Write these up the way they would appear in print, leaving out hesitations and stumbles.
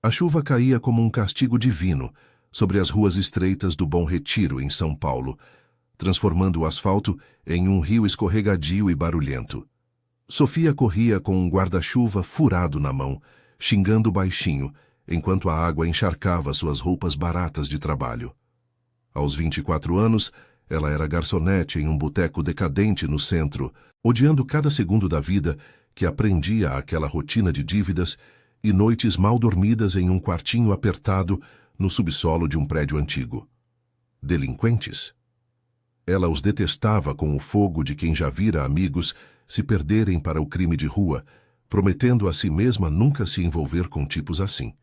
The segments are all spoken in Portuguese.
A chuva caía como um castigo divino sobre as ruas estreitas do Bom Retiro, em São Paulo, transformando o asfalto em um rio escorregadio e barulhento. Sofia corria com um guarda-chuva furado na mão, xingando baixinho, enquanto a água encharcava suas roupas baratas de trabalho. Aos 24 anos, ela era garçonete em um boteco decadente no centro, odiando cada segundo da vida que aprendia àquela rotina de dívidas e noites mal dormidas em um quartinho apertado no subsolo de um prédio antigo. Delinquentes? Ela os detestava com o fogo de quem já vira amigos se perderem para o crime de rua, prometendo a si mesma nunca se envolver com tipos assim.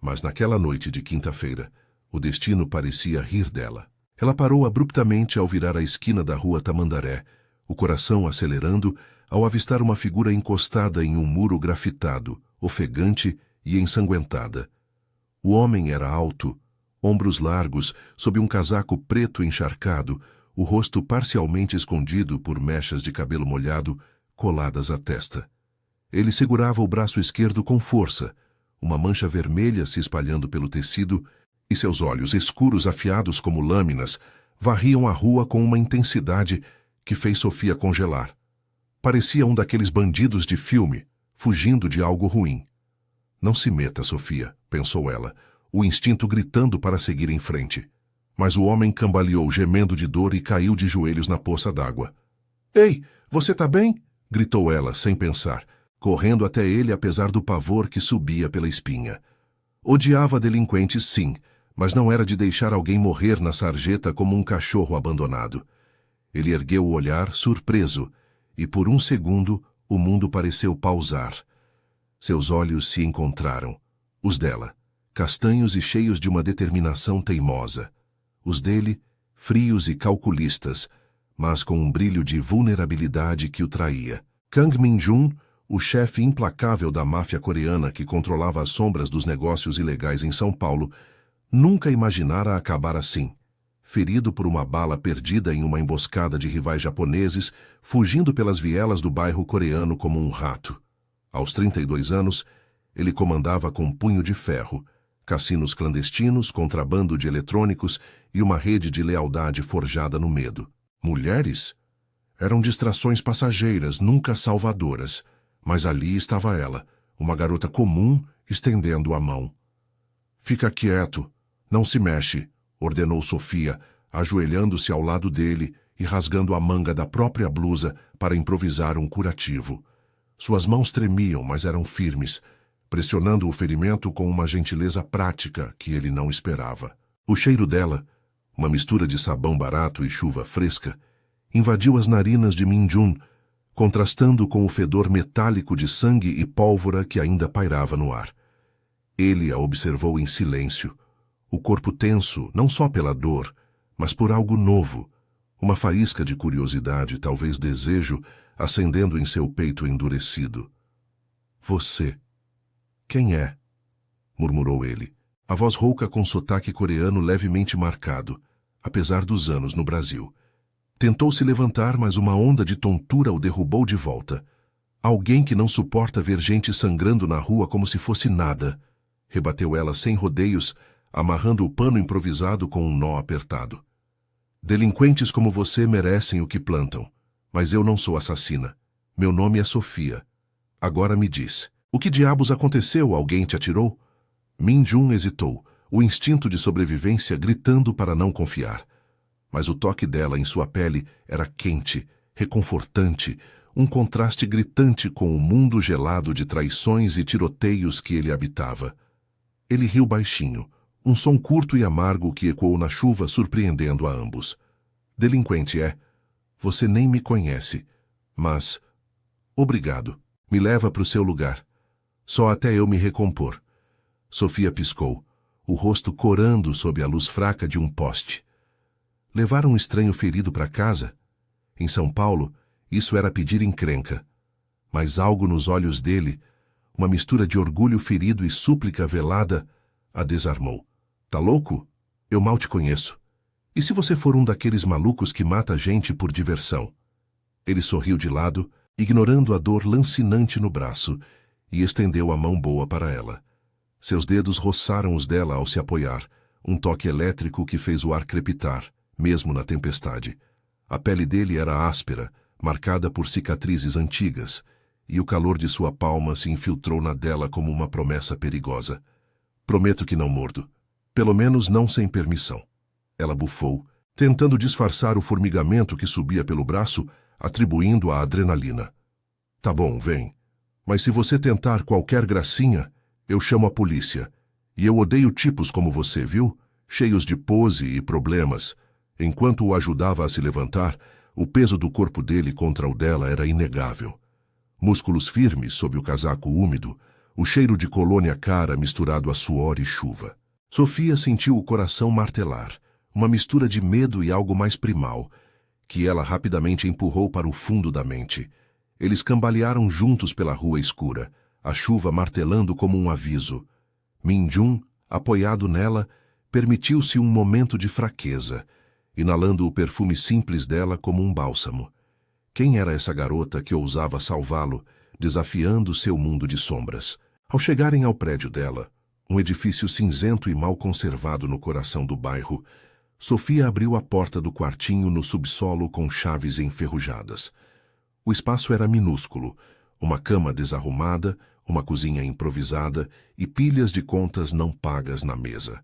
Mas naquela noite de quinta-feira, o destino parecia rir dela. Ela parou abruptamente ao virar a esquina da rua Tamandaré, o coração acelerando ao avistar uma figura encostada em um muro grafitado, ofegante e ensanguentada. O homem era alto, ombros largos, sob um casaco preto encharcado, o rosto parcialmente escondido por mechas de cabelo molhado coladas à testa. Ele segurava o braço esquerdo com força, uma mancha vermelha se espalhando pelo tecido, e seus olhos escuros afiados como lâminas varriam a rua com uma intensidade que fez Sofia congelar. Parecia um daqueles bandidos de filme, fugindo de algo ruim. Não se meta, Sofia, pensou ela, o instinto gritando para seguir em frente. Mas o homem cambaleou gemendo de dor e caiu de joelhos na poça d'água. Ei, você tá bem? Gritou ela, sem pensar, correndo até ele apesar do pavor que subia pela espinha. Odiava delinquentes, sim, mas não era de deixar alguém morrer na sarjeta como um cachorro abandonado. Ele ergueu o olhar, surpreso, e por um segundo o mundo pareceu pausar. Seus olhos se encontraram, os dela, castanhos e cheios de uma determinação teimosa. Os dele, frios e calculistas, mas com um brilho de vulnerabilidade que o traía. Kang Min-jun, o chefe implacável da máfia coreana que controlava as sombras dos negócios ilegais em São Paulo, nunca imaginara acabar assim, ferido por uma bala perdida em uma emboscada de rivais japoneses, fugindo pelas vielas do bairro coreano como um rato. Aos 32 anos, ele comandava com punho de ferro, cassinos clandestinos, contrabando de eletrônicos e uma rede de lealdade forjada no medo. Mulheres? Eram distrações passageiras, nunca salvadoras, mas ali estava ela, uma garota comum, estendendo a mão. Fica quieto, não se mexe, ordenou Sofia, ajoelhando-se ao lado dele e rasgando a manga da própria blusa para improvisar um curativo. Suas mãos tremiam, mas eram firmes, pressionando o ferimento com uma gentileza prática que ele não esperava. O cheiro dela, uma mistura de sabão barato e chuva fresca, invadiu as narinas de Min-jun, contrastando com o fedor metálico de sangue e pólvora que ainda pairava no ar. Ele a observou em silêncio, o corpo tenso não só pela dor, mas por algo novo, uma faísca de curiosidade, talvez desejo, acendendo em seu peito endurecido. Você. Quem é? Murmurou ele, a voz rouca com sotaque coreano levemente marcado, apesar dos anos no Brasil. Tentou se levantar, mas uma onda de tontura o derrubou de volta. Alguém que não suporta ver gente sangrando na rua como se fosse nada, rebateu ela sem rodeios, amarrando o pano improvisado com um nó apertado. Delinquentes como você merecem o que plantam, mas eu não sou assassina. Meu nome é Sofia. Agora me diz, o que diabos aconteceu? Alguém te atirou? Min-jun hesitou, o instinto de sobrevivência gritando para não confiar. Mas o toque dela em sua pele era quente, reconfortante, um contraste gritante com o mundo gelado de traições e tiroteios que ele habitava. Ele riu baixinho, um som curto e amargo que ecoou na chuva, surpreendendo a ambos. Delinquente é. Você nem me conhece, mas... Obrigado. Me leva para o seu lugar. Só até eu me recompor. Sofia piscou, o rosto corando sob a luz fraca de um poste. Levar um estranho ferido para casa? Em São Paulo, isso era pedir encrenca. Mas algo nos olhos dele, uma mistura de orgulho ferido e súplica velada, a desarmou. Tá louco? Eu mal te conheço. E se você for um daqueles malucos que mata gente por diversão? Ele sorriu de lado, ignorando a dor lancinante no braço, e estendeu a mão boa para ela. Seus dedos roçaram os dela ao se apoiar, um toque elétrico que fez o ar crepitar, mesmo na tempestade. A pele dele era áspera, marcada por cicatrizes antigas, e o calor de sua palma se infiltrou na dela como uma promessa perigosa. Prometo que não mordo. Pelo menos não sem permissão. Ela bufou, tentando disfarçar o formigamento que subia pelo braço, atribuindo à adrenalina. Tá bom, vem. Mas se você tentar qualquer gracinha, eu chamo a polícia. E eu odeio tipos como você, viu? Cheios de pose e problemas. Enquanto o ajudava a se levantar, o peso do corpo dele contra o dela era inegável. Músculos firmes sob o casaco úmido, o cheiro de colônia cara misturado a suor e chuva. Sofia sentiu o coração martelar, uma mistura de medo e algo mais primal, que ela rapidamente empurrou para o fundo da mente. Eles cambalearam juntos pela rua escura, a chuva martelando como um aviso. Min-jun, apoiado nela, permitiu-se um momento de fraqueza, inalando o perfume simples dela como um bálsamo. Quem era essa garota que ousava salvá-lo, desafiando seu mundo de sombras? Ao chegarem ao prédio dela, um edifício cinzento e mal conservado no coração do bairro, Sofia abriu a porta do quartinho no subsolo com chaves enferrujadas. O espaço era minúsculo, uma cama desarrumada, uma cozinha improvisada e pilhas de contas não pagas na mesa.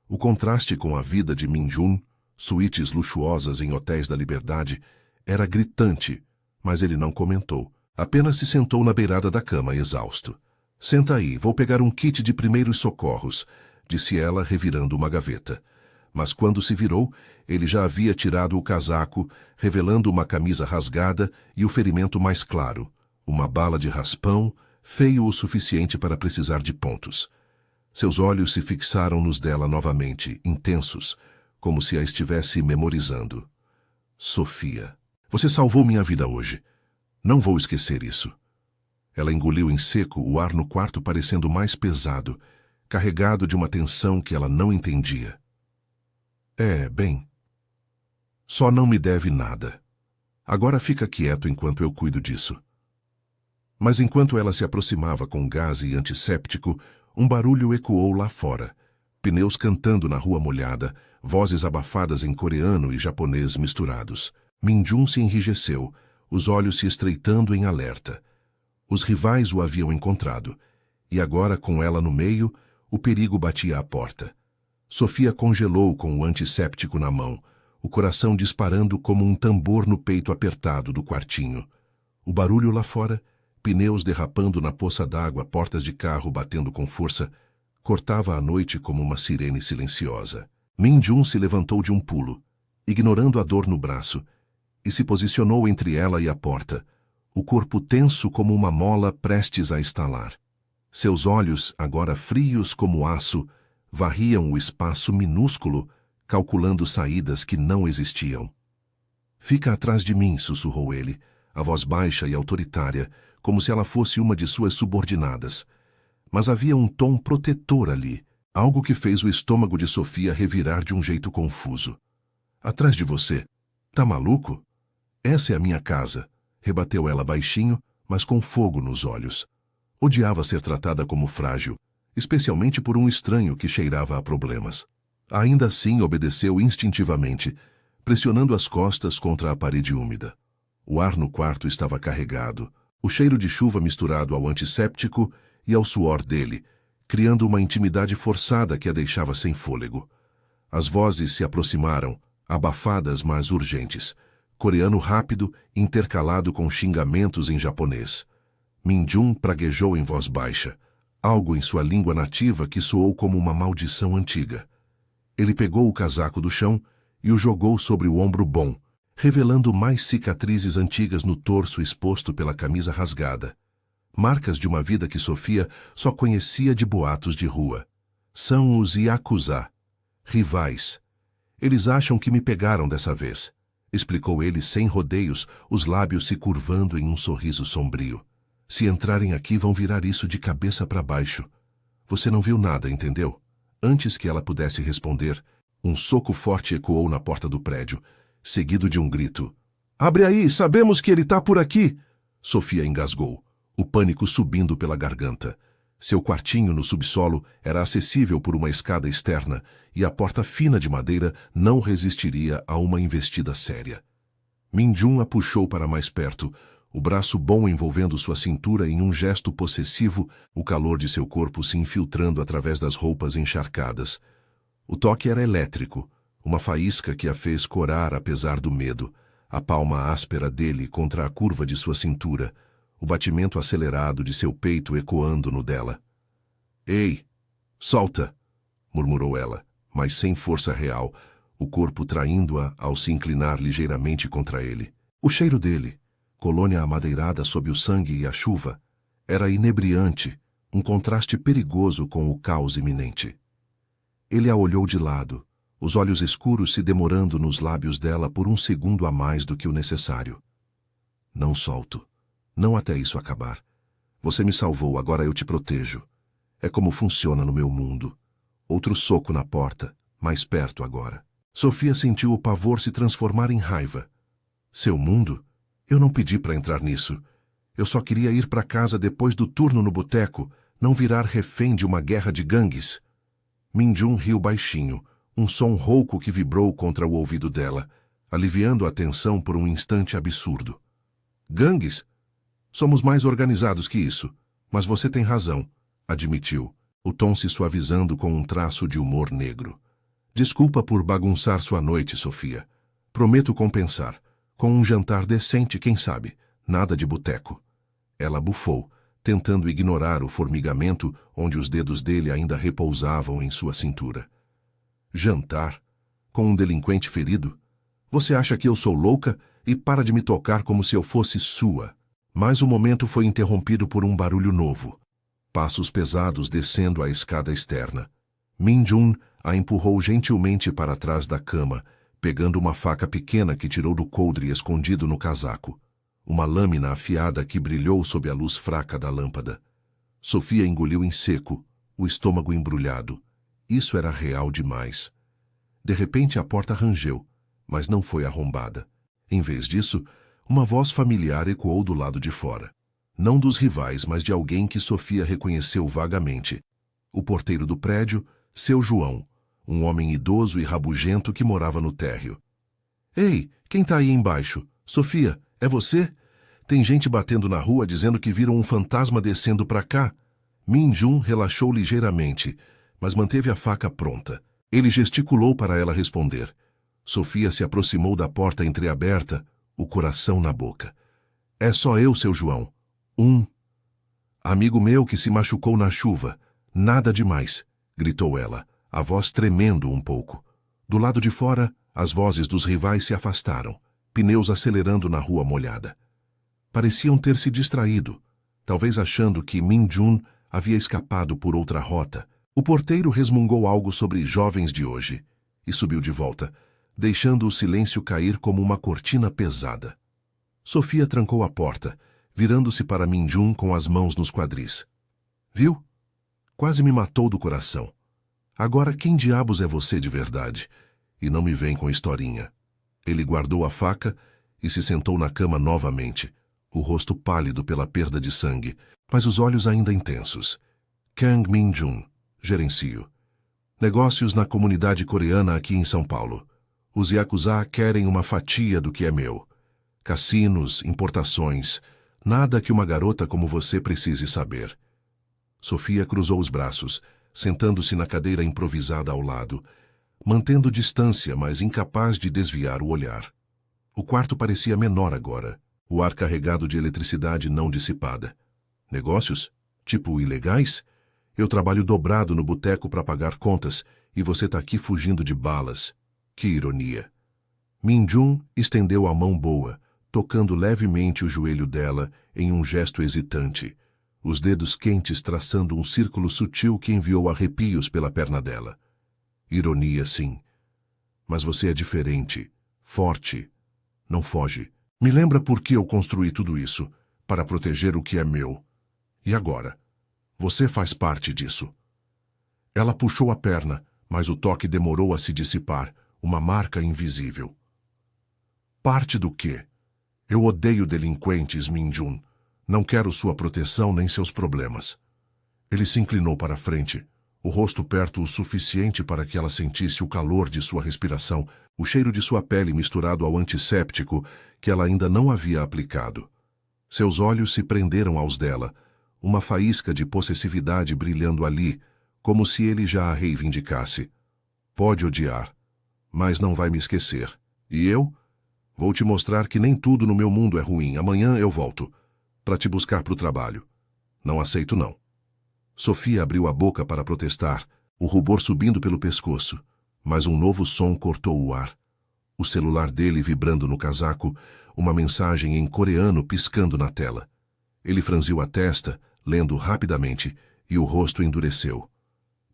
O contraste com a vida de Min-jun, suítes luxuosas em hotéis da Liberdade, era gritante, mas ele não comentou. Apenas se sentou na beirada da cama, exausto. Senta aí, vou pegar um kit de primeiros socorros, disse ela, revirando uma gaveta. Mas quando se virou, ele já havia tirado o casaco, revelando uma camisa rasgada e o ferimento mais claro, uma bala de raspão, feio o suficiente para precisar de pontos. Seus olhos se fixaram nos dela novamente, intensos, como se a estivesse memorizando. Sofia, você salvou minha vida hoje. Não vou esquecer isso. Ela engoliu em seco, o ar no quarto parecendo mais pesado, carregado de uma tensão que ela não entendia. Bem. Só não me deve nada. Agora fica quieto enquanto eu cuido disso. Mas enquanto ela se aproximava com gás e antisséptico, um barulho ecoou lá fora. Pneus cantando na rua molhada, vozes abafadas em coreano e japonês misturados. Min-jun se enrijeceu, os olhos se estreitando em alerta. Os rivais o haviam encontrado, e agora, com ela no meio, o perigo batia à porta. Sofia congelou com o antisséptico na mão, o coração disparando como um tambor no peito apertado do quartinho. O barulho lá fora, pneus derrapando na poça d'água, portas de carro batendo com força, cortava a noite como uma sirene silenciosa. Min-jun se levantou de um pulo, ignorando a dor no braço, e se posicionou entre ela e a porta, o corpo tenso como uma mola prestes a estalar. Seus olhos, agora frios como aço, varriam o espaço minúsculo, calculando saídas que não existiam. Fica atrás de mim, sussurrou ele, a voz baixa e autoritária, como se ela fosse uma de suas subordinadas. Mas havia um tom protetor ali, algo que fez o estômago de Sofia revirar de um jeito confuso. Atrás de você. Tá maluco? Essa é a minha casa, rebateu ela baixinho, mas com fogo nos olhos. Odiava ser tratada como frágil, especialmente por um estranho que cheirava a problemas. Ainda assim obedeceu instintivamente, pressionando as costas contra a parede úmida. O ar no quarto estava carregado, o cheiro de chuva misturado ao antisséptico e ao suor dele, criando uma intimidade forçada que a deixava sem fôlego. As vozes se aproximaram, abafadas mas urgentes, coreano rápido intercalado com xingamentos em japonês. Min-jun praguejou em voz baixa, algo em sua língua nativa que soou como uma maldição antiga. Ele pegou o casaco do chão e o jogou sobre o ombro bom, revelando mais cicatrizes antigas no torso exposto pela camisa rasgada. Marcas de uma vida que Sofia só conhecia de boatos de rua. São os Yakuza, rivais. Eles acham que me pegaram dessa vez, explicou ele sem rodeios, os lábios se curvando em um sorriso sombrio. Se entrarem aqui, vão virar isso de cabeça para baixo. Você não viu nada, entendeu? Antes que ela pudesse responder, um soco forte ecoou na porta do prédio, seguido de um grito. Abre aí, sabemos que ele tá por aqui! Sofia engasgou, o pânico subindo pela garganta. Seu quartinho no subsolo era acessível por uma escada externa e a porta fina de madeira não resistiria a uma investida séria. Min-jun a puxou para mais perto, o braço bom envolvendo sua cintura em um gesto possessivo, o calor de seu corpo se infiltrando através das roupas encharcadas. O toque era elétrico, uma faísca que a fez corar apesar do medo, a palma áspera dele contra a curva de sua cintura, o batimento acelerado de seu peito ecoando no dela. "Ei, solta!" murmurou ela, mas sem força real, o corpo traindo-a ao se inclinar ligeiramente contra ele. O cheiro dele, colônia amadeirada sob o sangue e a chuva, era inebriante, um contraste perigoso com o caos iminente. Ele a olhou de lado, os olhos escuros se demorando nos lábios dela por um segundo a mais do que o necessário. "Não solto. Não até isso acabar. Você me salvou, agora eu te protejo. É como funciona no meu mundo." Outro soco na porta, mais perto agora. Sofia sentiu o pavor se transformar em raiva. "Seu mundo? Eu não pedi para entrar nisso. Eu só queria ir para casa depois do turno no boteco, não virar refém de uma guerra de gangues." Min-jun riu baixinho, um som rouco que vibrou contra o ouvido dela, aliviando a tensão por um instante absurdo. "Gangues? Somos mais organizados que isso, mas você tem razão", admitiu, o tom se suavizando com um traço de humor negro. "Desculpa por bagunçar sua noite, Sofia. Prometo compensar. Com um jantar decente, quem sabe. Nada de boteco." Ela bufou, tentando ignorar o formigamento onde os dedos dele ainda repousavam em sua cintura. "Jantar? Com um delinquente ferido? Você acha que eu sou louca? E para de me tocar como se eu fosse sua." Mas o momento foi interrompido por um barulho novo. Passos pesados descendo a escada externa. Min-jun a empurrou gentilmente para trás da cama, pegando uma faca pequena que tirou do coldre escondido no casaco. Uma lâmina afiada que brilhou sob a luz fraca da lâmpada. Sofia engoliu em seco, o estômago embrulhado. Isso era real demais. De repente a porta rangeu, mas não foi arrombada. Em vez disso, uma voz familiar ecoou do lado de fora. Não dos rivais, mas de alguém que Sofia reconheceu vagamente. O porteiro do prédio, seu João, um homem idoso e rabugento que morava no térreo. "Ei, quem tá aí embaixo? Sofia, é você? Tem gente batendo na rua dizendo que viram um fantasma descendo pra cá." Min-jun relaxou ligeiramente, mas manteve a faca pronta. Ele gesticulou para ela responder. Sofia se aproximou da porta entreaberta, o coração na boca. "É só eu, seu João. Um amigo meu que se machucou na chuva. Nada demais", gritou ela, a voz tremendo um pouco. Do lado de fora, as vozes dos rivais se afastaram, pneus acelerando na rua molhada. Pareciam ter se distraído, talvez achando que Min-jun havia escapado por outra rota. O porteiro resmungou algo sobre jovens de hoje e subiu de volta, deixando o silêncio cair como uma cortina pesada. Sofia trancou a porta, virando-se para Min-jun com as mãos nos quadris. "Viu? Quase me matou do coração. Agora quem diabos é você de verdade? E não me vem com historinha." Ele guardou a faca e se sentou na cama novamente, o rosto pálido pela perda de sangue, mas os olhos ainda intensos. "Kang Min-jun, gerencio. Negócios na comunidade coreana aqui em São Paulo. Os Yakuza querem uma fatia do que é meu. Cassinos, importações, nada que uma garota como você precise saber." Sofia cruzou os braços, sentando-se na cadeira improvisada ao lado, mantendo distância, mas incapaz de desviar o olhar. O quarto parecia menor agora, o ar carregado de eletricidade não dissipada. "Negócios? Tipo ilegais? Eu trabalho dobrado no boteco para pagar contas e você tá aqui fugindo de balas. Que ironia." Min-jun estendeu a mão boa, tocando levemente o joelho dela em um gesto hesitante, os dedos quentes traçando um círculo sutil que enviou arrepios pela perna dela. "Ironia, sim. Mas você é diferente, forte. Não foge. Me lembra por que eu construí tudo isso, para proteger o que é meu. E agora? Você faz parte disso." Ela puxou a perna, mas o toque demorou a se dissipar, uma marca invisível. "Parte do quê? Eu odeio delinquentes, Min-jun. Não quero sua proteção nem seus problemas." Ele se inclinou para a frente, o rosto perto o suficiente para que ela sentisse o calor de sua respiração, o cheiro de sua pele misturado ao antisséptico que ela ainda não havia aplicado. Seus olhos se prenderam aos dela, uma faísca de possessividade brilhando ali, como se ele já a reivindicasse. Pode odiar, mas não vai me esquecer. E eu? Vou te mostrar que nem tudo no meu mundo é ruim. Amanhã eu volto, para te buscar para o trabalho. Não aceito, não. Sofia abriu a boca para protestar, o rubor subindo pelo pescoço, mas um novo som cortou o ar. O celular dele vibrando no casaco, uma mensagem em coreano piscando na tela. Ele franziu a testa, lendo rapidamente, e o rosto endureceu.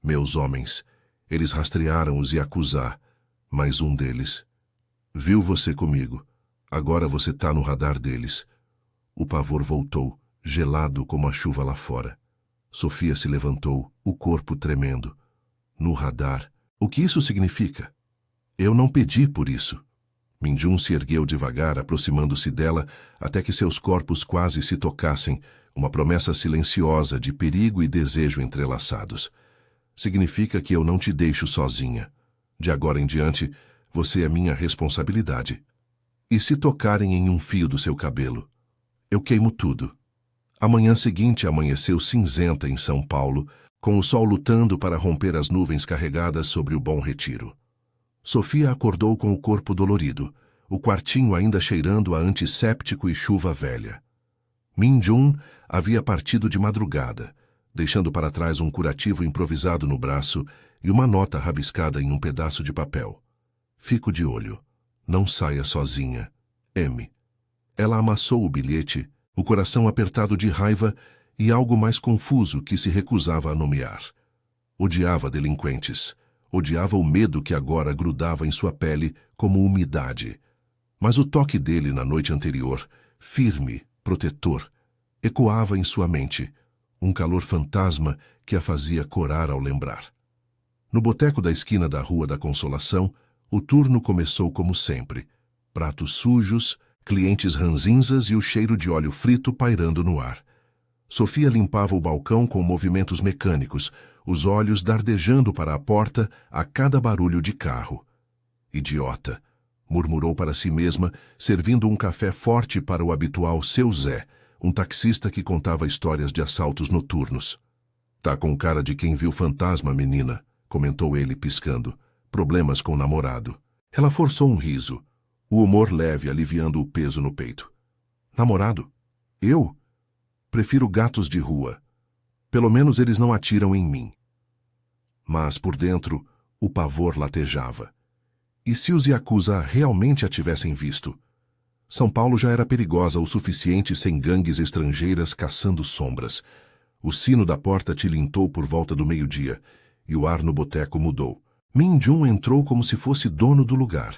Meus homens, eles rastrearam os Yakuza, mas um deles viu você comigo. Agora você tá no radar deles. O pavor voltou, gelado como a chuva lá fora. Sofia se levantou, o corpo tremendo. No radar. O que isso significa? Eu não pedi por isso. Min-jun se ergueu devagar, aproximando-se dela, até que seus corpos quase se tocassem, uma promessa silenciosa de perigo e desejo entrelaçados. Significa que eu não te deixo sozinha. De agora em diante, você é minha responsabilidade. E se tocarem em um fio do seu cabelo? Eu queimo tudo. A manhã seguinte amanheceu cinzenta em São Paulo, com o sol lutando para romper as nuvens carregadas sobre o Bom Retiro. Sofia acordou com o corpo dolorido, o quartinho ainda cheirando a antisséptico e chuva velha. Min-jun havia partido de madrugada, deixando para trás um curativo improvisado no braço e uma nota rabiscada em um pedaço de papel. Fico de olho. Não saia sozinha. M. Ela amassou o bilhete, o coração apertado de raiva e algo mais confuso que se recusava a nomear. Odiava delinquentes. Odiava o medo que agora grudava em sua pele como umidade. Mas o toque dele na noite anterior, firme, protetor, ecoava em sua mente, um calor fantasma que a fazia corar ao lembrar. No boteco da esquina da Rua da Consolação, o turno começou como sempre. Pratos sujos, clientes ranzinzas e o cheiro de óleo frito pairando no ar. Sofia limpava o balcão com movimentos mecânicos, os olhos dardejando para a porta a cada barulho de carro. Idiota, murmurou para si mesma, servindo um café forte para o habitual seu Zé, um taxista que contava histórias de assaltos noturnos. Tá com cara de quem viu fantasma, menina, comentou ele piscando. Problemas com o namorado. Ela forçou um riso, o humor leve aliviando o peso no peito. Namorado? Eu? Prefiro gatos de rua. Pelo menos eles não atiram em mim. Mas, por dentro, o pavor latejava. E se os Yakuza realmente a tivessem visto? São Paulo já era perigosa o suficiente sem gangues estrangeiras caçando sombras. O sino da porta tilintou por volta do meio-dia, e o ar no boteco mudou. Min-jun entrou como se fosse dono do lugar.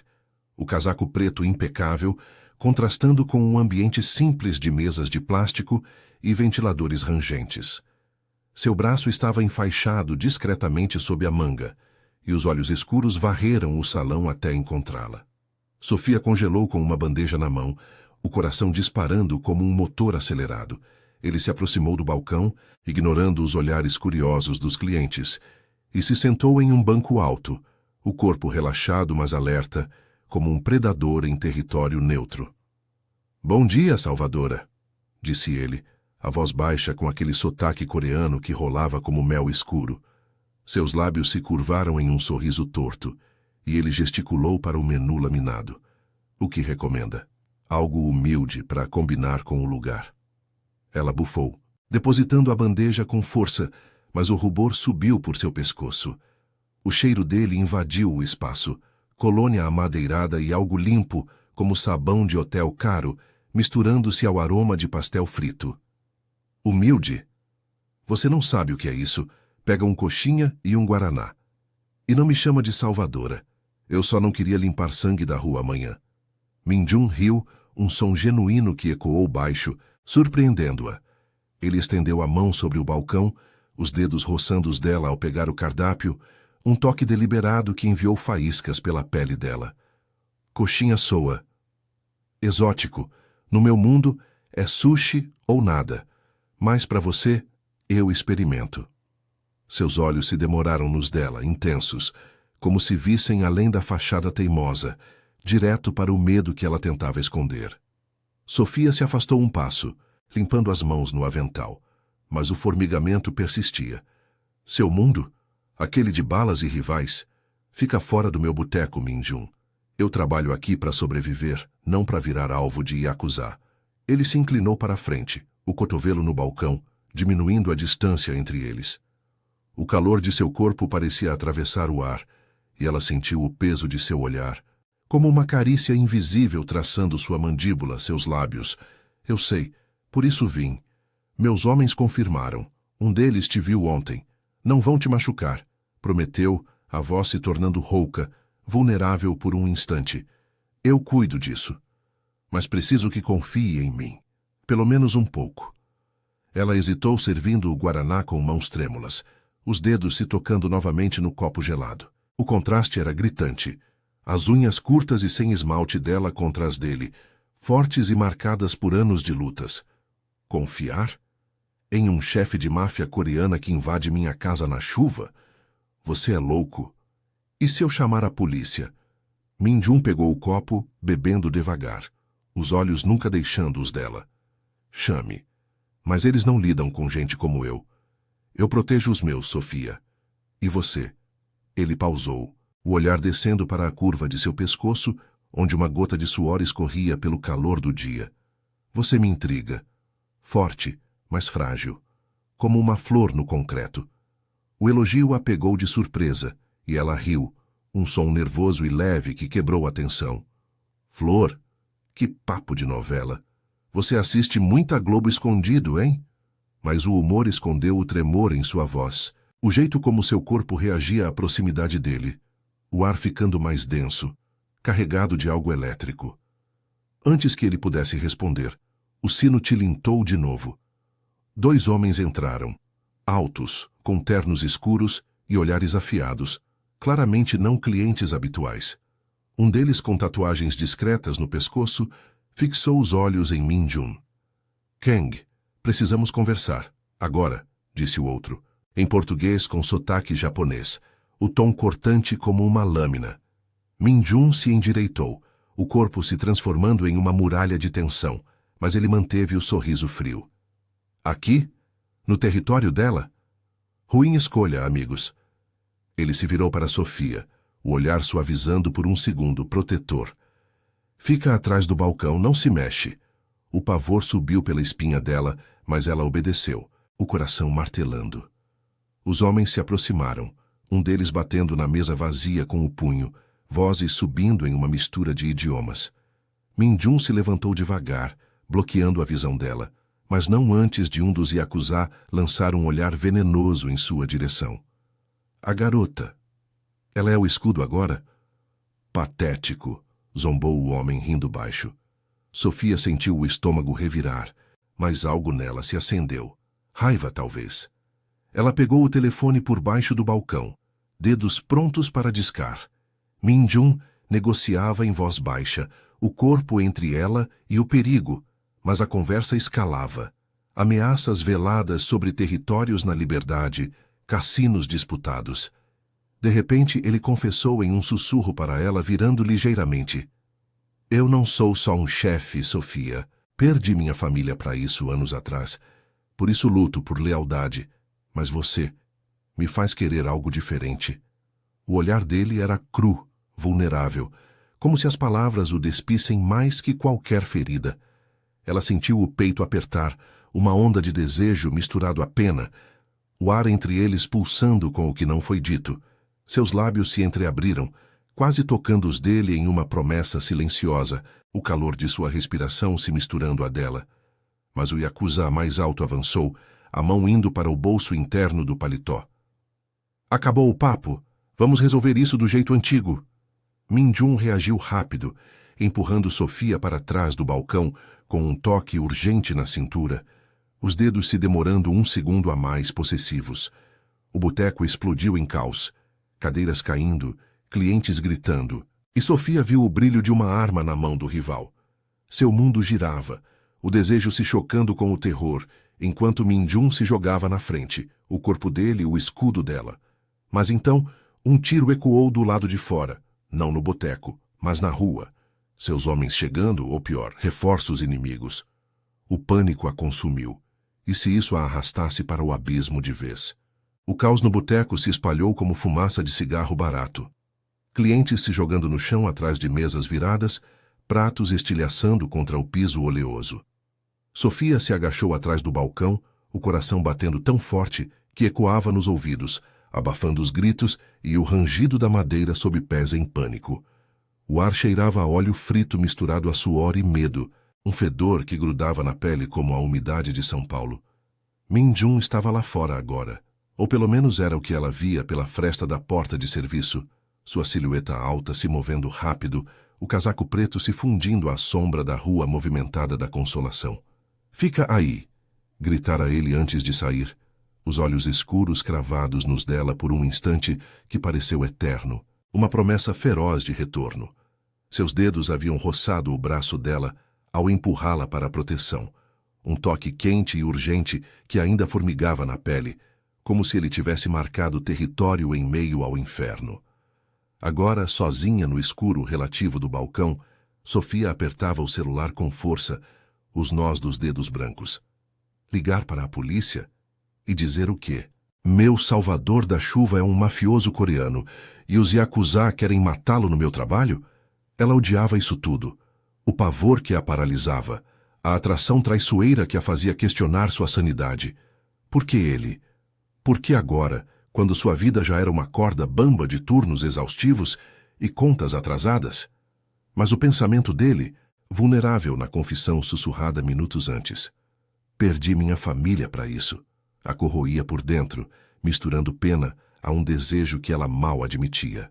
O casaco preto impecável, contrastando com um ambiente simples de mesas de plástico e ventiladores rangentes. Seu braço estava enfaixado discretamente sob a manga, e os olhos escuros varreram o salão até encontrá-la. Sofia congelou com uma bandeja na mão, o coração disparando como um motor acelerado. Ele se aproximou do balcão, ignorando os olhares curiosos dos clientes, e se sentou em um banco alto, o corpo relaxado mas alerta, como um predador em território neutro. Bom dia, Salvadora, disse ele, a voz baixa com aquele sotaque coreano que rolava como mel escuro. Seus lábios se curvaram em um sorriso torto, e ele gesticulou para o menu laminado. O que recomenda? Algo humilde para combinar com o lugar. Ela bufou, depositando a bandeja com força, mas o rubor subiu por seu pescoço. O cheiro dele invadiu o espaço, colônia amadeirada e algo limpo, como sabão de hotel caro, misturando-se ao aroma de pastel frito. Humilde? Você não sabe o que é isso. Pega um coxinha e um guaraná. E não me chama de Salvadora. Eu só não queria limpar sangue da rua amanhã. Min-jun riu, um som genuíno que ecoou baixo, surpreendendo-a. Ele estendeu a mão sobre o balcão, os dedos roçando os dela ao pegar o cardápio, um toque deliberado que enviou faíscas pela pele dela. Coxinha soa. Exótico. No meu mundo, é sushi ou nada. Mas para você, Eu experimento. Seus olhos se demoraram nos dela, intensos, como se vissem além da fachada teimosa, direto para o medo que ela tentava esconder. Sofia se afastou um passo, limpando as mãos no avental, mas o formigamento persistia. Seu mundo, aquele de balas e rivais, fica fora do meu boteco, Min-jun. Eu trabalho aqui para sobreviver, não para virar alvo de Yakuza. Ele se inclinou para a frente, o cotovelo no balcão, diminuindo a distância entre eles. O calor de seu corpo parecia atravessar o ar, e ela sentiu o peso de seu olhar, como uma carícia invisível traçando sua mandíbula, seus lábios. Eu sei, por isso vim. Meus homens confirmaram. Um deles te viu ontem. Não vão te machucar, prometeu, a voz se tornando rouca, vulnerável por um instante. Eu cuido disso. Mas preciso que confie em mim. Pelo menos um pouco. Ela hesitou servindo o guaraná com mãos trêmulas, os dedos se tocando novamente no copo gelado. O contraste era gritante. As unhas curtas e sem esmalte dela contra as dele, fortes e marcadas por anos de lutas. Confiar? Em um chefe de máfia coreana que invade minha casa na chuva? Você é louco. E se eu chamar a polícia? Min-jun pegou o copo, bebendo devagar, os olhos nunca deixando os dela. Chame. Mas eles não lidam com gente como eu. Eu protejo os meus, Sofia. E você? Ele pausou, o olhar descendo para a curva de seu pescoço, onde uma gota de suor escorria pelo calor do dia. Você me intriga. Forte, mas frágil. Como uma flor no concreto. O elogio a pegou de surpresa, e ela riu, um som nervoso e leve que quebrou a tensão. Flor? Que papo de novela. Você assiste muita Globo escondido, hein? Mas o humor escondeu o tremor em sua voz, o jeito como seu corpo reagia à proximidade dele, o ar ficando mais denso, carregado de algo elétrico. Antes que ele pudesse responder, o sino tilintou de novo. 2 homens entraram, altos, com ternos escuros e olhares afiados, claramente não clientes habituais. Um deles, com tatuagens discretas no pescoço, fixou os olhos em Min-jun. Kang, precisamos conversar. Agora, disse o outro, em português com sotaque japonês, o tom cortante como uma lâmina. Min-jun se endireitou, o corpo se transformando em uma muralha de tensão, mas ele manteve o sorriso frio. Aqui? No território dela? Ruim escolha, amigos. Ele se virou para Sofia, o olhar suavizando por um segundo, protetor. Fica atrás do balcão, não se mexe. O pavor subiu pela espinha dela, mas ela obedeceu, o coração martelando. Os homens se aproximaram, um deles batendo na mesa vazia com o punho, vozes subindo em uma mistura de idiomas. Min-jun se levantou devagar, bloqueando a visão dela, mas não antes de um dos Yakuza lançar um olhar venenoso em sua direção. A garota. Ela é o escudo agora? Patético, zombou o homem rindo baixo. Sofia sentiu o estômago revirar, mas algo nela se acendeu. Raiva, talvez. Ela pegou o telefone por baixo do balcão, dedos prontos para discar. Min-jun negociava em voz baixa, o corpo entre ela e o perigo, mas a conversa escalava. Ameaças veladas sobre territórios na liberdade, cassinos disputados. De repente, ele confessou em um sussurro para ela, virando ligeiramente. Eu não sou só um chefe, Sofia. Perdi minha família para isso anos atrás. Por isso luto por lealdade. Mas você me faz querer algo diferente. O olhar dele era cru, vulnerável, como se as palavras o despissem mais que qualquer ferida. Ela sentiu o peito apertar, uma onda de desejo misturado à pena, o ar entre eles pulsando com o que não foi dito. Seus lábios se entreabriram, quase tocando os dele em uma promessa silenciosa, o calor de sua respiração se misturando à dela. Mas o Yakuza mais alto avançou, a mão indo para o bolso interno do paletó. Acabou o papo. Vamos resolver isso do jeito antigo. Min-jun reagiu rápido, empurrando Sofia para trás do balcão com um toque urgente na cintura, os dedos se demorando um segundo a mais possessivos. O boteco explodiu em caos, cadeiras caindo, clientes gritando, e Sofia viu o brilho de uma arma na mão do rival. Seu mundo girava, o desejo se chocando com o terror, enquanto Mindjum se jogava na frente, o corpo dele o escudo dela. Mas então, um tiro ecoou do lado de fora, não no boteco, mas na rua. Seus homens chegando, ou pior, reforços inimigos. O pânico a consumiu. E se isso a arrastasse para o abismo de vez? O caos no boteco se espalhou como fumaça de cigarro barato. Clientes se jogando no chão atrás de mesas viradas, pratos estilhaçando contra o piso oleoso. Sofia se agachou atrás do balcão, o coração batendo tão forte que ecoava nos ouvidos, abafando os gritos e o rangido da madeira sob pés em pânico. O ar cheirava a óleo frito misturado a suor e medo, um fedor que grudava na pele como a umidade de São Paulo. Mindjum estava lá fora agora, ou pelo menos era o que ela via pela fresta da porta de serviço, sua silhueta alta se movendo rápido, o casaco preto se fundindo à sombra da rua movimentada da Consolação. "Fica aí!" gritara ele antes de sair, os olhos escuros cravados nos dela por um instante que pareceu eterno, uma promessa feroz de retorno. Seus dedos haviam roçado o braço dela ao empurrá-la para a proteção, um toque quente e urgente que ainda formigava na pele, como se ele tivesse marcado território em meio ao inferno. Agora, sozinha no escuro relativo do balcão, Sofia apertava o celular com força, os nós dos dedos brancos. Ligar para a polícia? E dizer o quê? Meu salvador da chuva é um mafioso coreano e os Yakuza querem matá-lo no meu trabalho? Ela odiava isso tudo. O pavor que a paralisava, a atração traiçoeira que a fazia questionar sua sanidade. Por que ele? Por que agora, quando sua vida já era uma corda bamba de turnos exaustivos e contas atrasadas? Mas o pensamento dele, vulnerável na confissão sussurrada minutos antes. Perdi minha família para isso. A corroía por dentro, misturando pena a um desejo que ela mal admitia.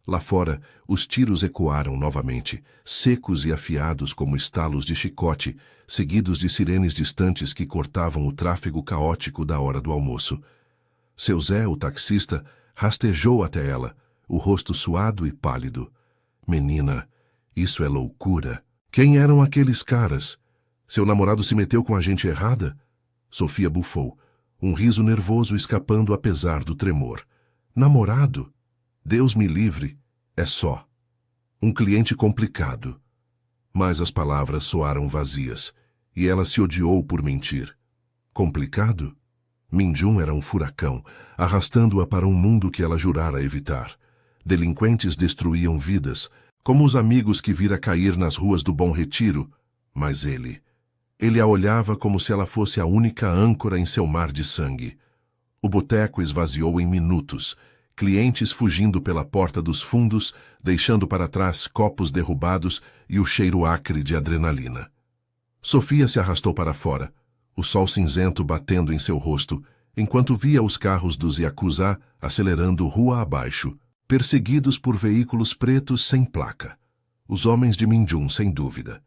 Lá fora, os tiros ecoaram novamente, secos e afiados como estalos de chicote, seguidos de sirenes distantes que cortavam o tráfego caótico da hora do almoço. Seu Zé, o taxista, rastejou até ela, o rosto suado e pálido. "Menina, isso é loucura. Quem eram aqueles caras? Seu namorado se meteu com a gente errada?" Sofia bufou, um riso nervoso escapando apesar do tremor. "Namorado? Deus me livre, é só. Um cliente complicado." Mas as palavras soaram vazias, e ela se odiou por mentir. Complicado? Mindjum era um furacão, arrastando-a para um mundo que ela jurara evitar. Delinquentes destruíam vidas, como os amigos que vira cair nas ruas do Bom Retiro, mas ele a olhava como se ela fosse a única âncora em seu mar de sangue. O boteco esvaziou em minutos, clientes fugindo pela porta dos fundos, deixando para trás copos derrubados e o cheiro acre de adrenalina. Sofia se arrastou para fora, o sol cinzento batendo em seu rosto, enquanto via os carros dos Yakuza acelerando rua abaixo, perseguidos por veículos pretos sem placa. Os homens de Mindjum, sem dúvida.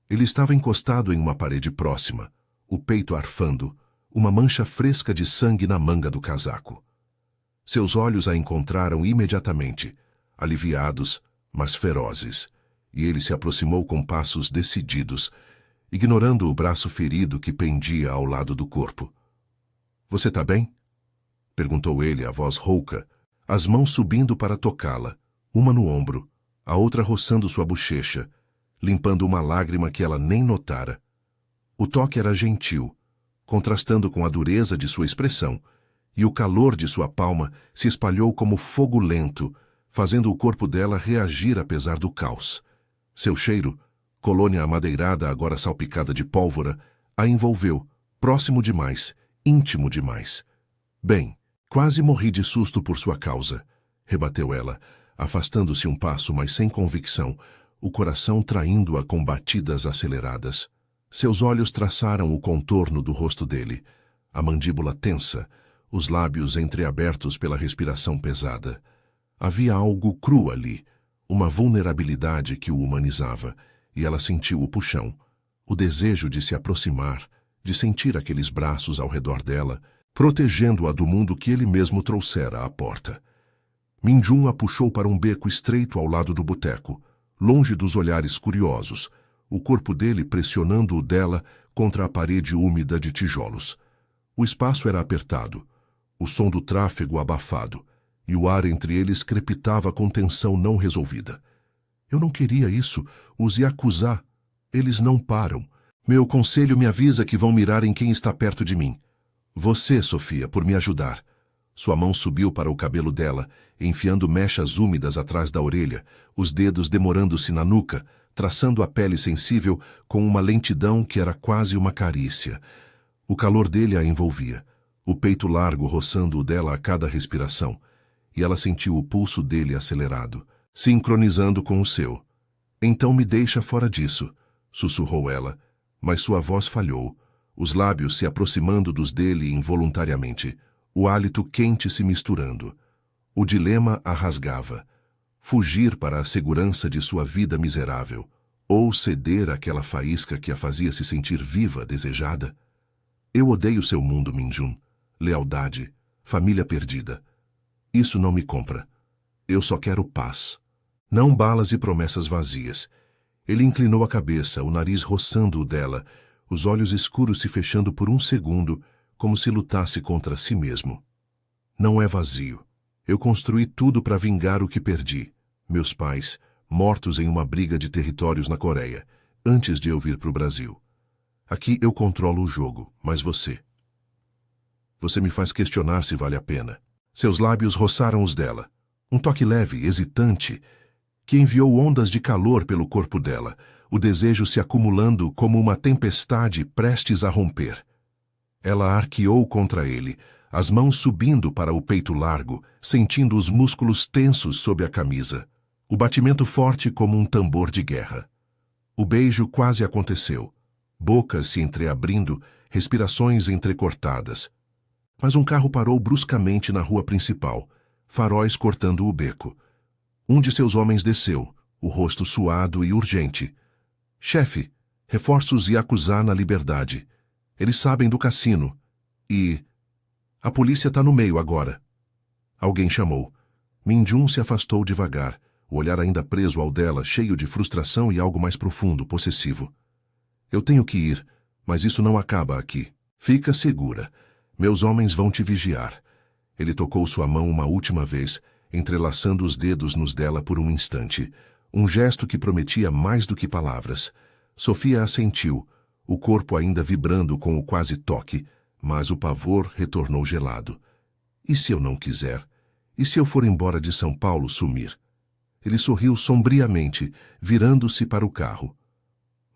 Ele estava encostado em uma parede próxima, o peito arfando, uma mancha fresca de sangue na manga do casaco. Seus olhos a encontraram imediatamente, aliviados, mas ferozes, e ele se aproximou com passos decididos, ignorando o braço ferido que pendia ao lado do corpo. "Você tá bem?" perguntou ele, a voz rouca, as mãos subindo para tocá-la, uma no ombro, a outra roçando sua bochecha, limpando uma lágrima que ela nem notara. O toque era gentil, contrastando com a dureza de sua expressão, e o calor de sua palma se espalhou como fogo lento, fazendo o corpo dela reagir apesar do caos. Seu cheiro, colônia amadeirada agora salpicada de pólvora, a envolveu, próximo demais, íntimo demais. "Bem, quase morri de susto por sua causa", rebateu ela, afastando-se um passo, mas sem convicção, o coração traindo-a com batidas aceleradas. Seus olhos traçaram o contorno do rosto dele, a mandíbula tensa, os lábios entreabertos pela respiração pesada. Havia algo cru ali, uma vulnerabilidade que o humanizava, e ela sentiu o puxão, o desejo de se aproximar, de sentir aqueles braços ao redor dela, protegendo-a do mundo que ele mesmo trouxera à porta. Mindjum a puxou para um beco estreito ao lado do boteco, longe dos olhares curiosos, o corpo dele pressionando o dela contra a parede úmida de tijolos. O espaço era apertado, o som do tráfego abafado, e o ar entre eles crepitava com tensão não resolvida. Eu não queria isso, os Yakuza. Eles não param. Meu conselho me avisa que vão mirar em quem está perto de mim. Você, Sofia, por me ajudar. Sua mão subiu para o cabelo dela, enfiando mechas úmidas atrás da orelha, os dedos demorando-se na nuca, traçando a pele sensível com uma lentidão que era quase uma carícia. O calor dele a envolvia, o peito largo roçando o dela a cada respiração, e ela sentiu o pulso dele acelerado, sincronizando com o seu. Então me deixa fora disso, sussurrou ela, mas sua voz falhou, os lábios se aproximando dos dele involuntariamente, o hálito quente se misturando. O dilema a rasgava. Fugir para a segurança de sua vida miserável, ou ceder àquela faísca que a fazia se sentir viva, desejada. Eu odeio seu mundo, Min-jun. Lealdade, família perdida. Isso não me compra. Eu só quero paz. Não balas e promessas vazias. Ele inclinou a cabeça, o nariz roçando o dela, os olhos escuros se fechando por um segundo, como se lutasse contra si mesmo. Não é vazio. Eu construí tudo para vingar o que perdi. Meus pais, mortos em uma briga de territórios na Coreia, antes de eu vir para o Brasil. Aqui eu controlo o jogo, mas você... Você me faz questionar se vale a pena. Seus lábios roçaram os dela. Um toque leve, hesitante, que enviou ondas de calor pelo corpo dela, o desejo se acumulando como uma tempestade prestes a romper. Ela arqueou contra ele, as mãos subindo para o peito largo, sentindo os músculos tensos sob a camisa, o batimento forte como um tambor de guerra. O beijo quase aconteceu, bocas se entreabrindo, respirações entrecortadas. Mas um carro parou bruscamente na rua principal, faróis cortando o beco. Um de seus homens desceu, o rosto suado e urgente. Chefe, reforços Yakuza na Liberdade. Eles sabem do cassino. E... a polícia está no meio agora. Alguém chamou. Min-jun se afastou devagar, o olhar ainda preso ao dela, cheio de frustração e algo mais profundo, possessivo. Eu tenho que ir, mas isso não acaba aqui. Fica segura. Meus homens vão te vigiar. Ele tocou sua mão uma última vez, entrelaçando os dedos nos dela por um instante. Um gesto que prometia mais do que palavras. Sofia assentiu, o corpo ainda vibrando com o quase toque, mas o pavor retornou gelado. E se eu não quiser? E se eu for embora de São Paulo, sumir? Ele sorriu sombriamente, virando-se para o carro.